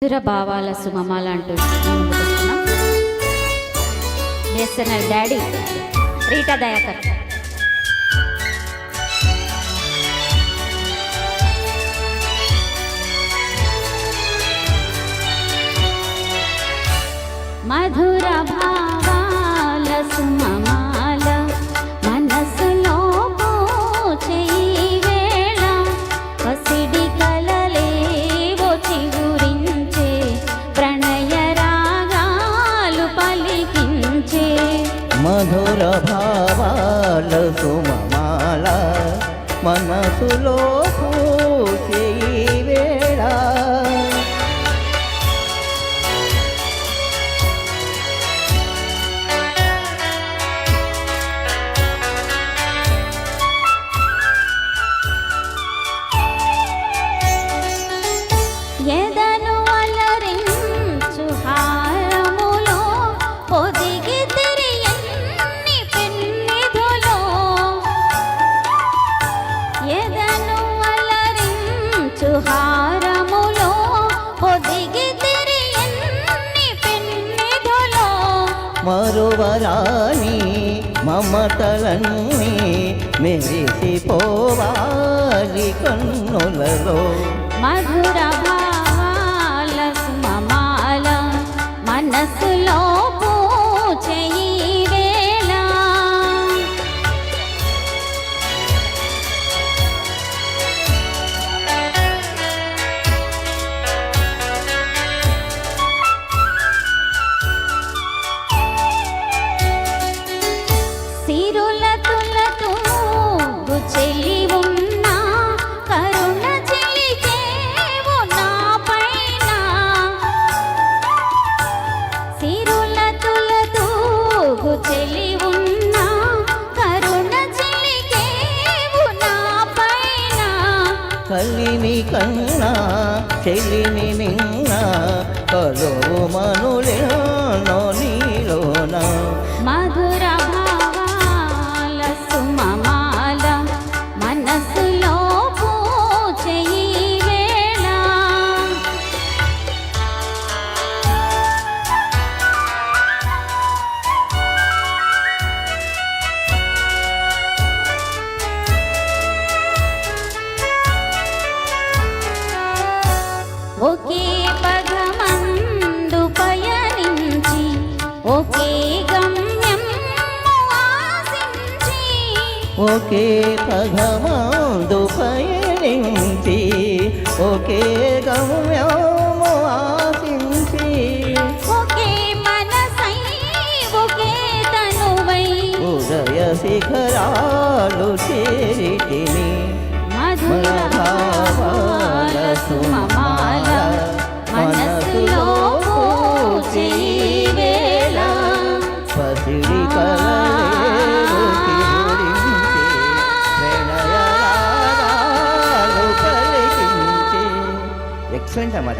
మధుర భావాల సుమమాల అంటూ ముందుకొస్తున్నాం. BSNL daddy Rita Dayakar. మధుర భావాల సుమమాల మనసులో పూచే వేళ పసిడి కలలేవో చిగురించే ప్రణయ రాగాలు పలికించే. మధుర భావాల సుమమాల మనసులో పూచే వేళ ఎదను అలరించు హారములో పొదిగి తిరియన్ని పెన్నిధులో. ఎదను అలరించు హారములో పొదిగి తిరియన్ని పెన్నిధులో. మరువరాని మమతలన్నీ మెరిసిపోవాలి కన్నులలో. మధుర భావాల సుమమాల మనసులో పూచే వేళ. సిరుల తులతూ చెలి ఉన్నా కరుణ చెలిచేవు నా పైన. సిరుల తులతూ చెలి ఉన్నా కరుణ చెలిచేవు నా పైన. కలిని కన్నా చెలిని నిన్న కలువు మనులేనో నీలోన. మధుర భావాల సుమమాల మనసులో పూచే వేళ. ఒకే పదమందు పయనించి ఒకే గమ్యం ఆశించి. ఒకే పదమందు పయనించి ఒకే గమ్యము ఆశించి. ఒకే మనసై ఒకే తనువై ఉదయ శిఖరాలు చేరితిని. మధుర భావాల సుమమాల మనసులో పూచే వేళ. పసిడి కలలేరు చిగురించే ప్రణయ రాగాలు పలికించే. ఎక్సలెంట్ అన్నమాట.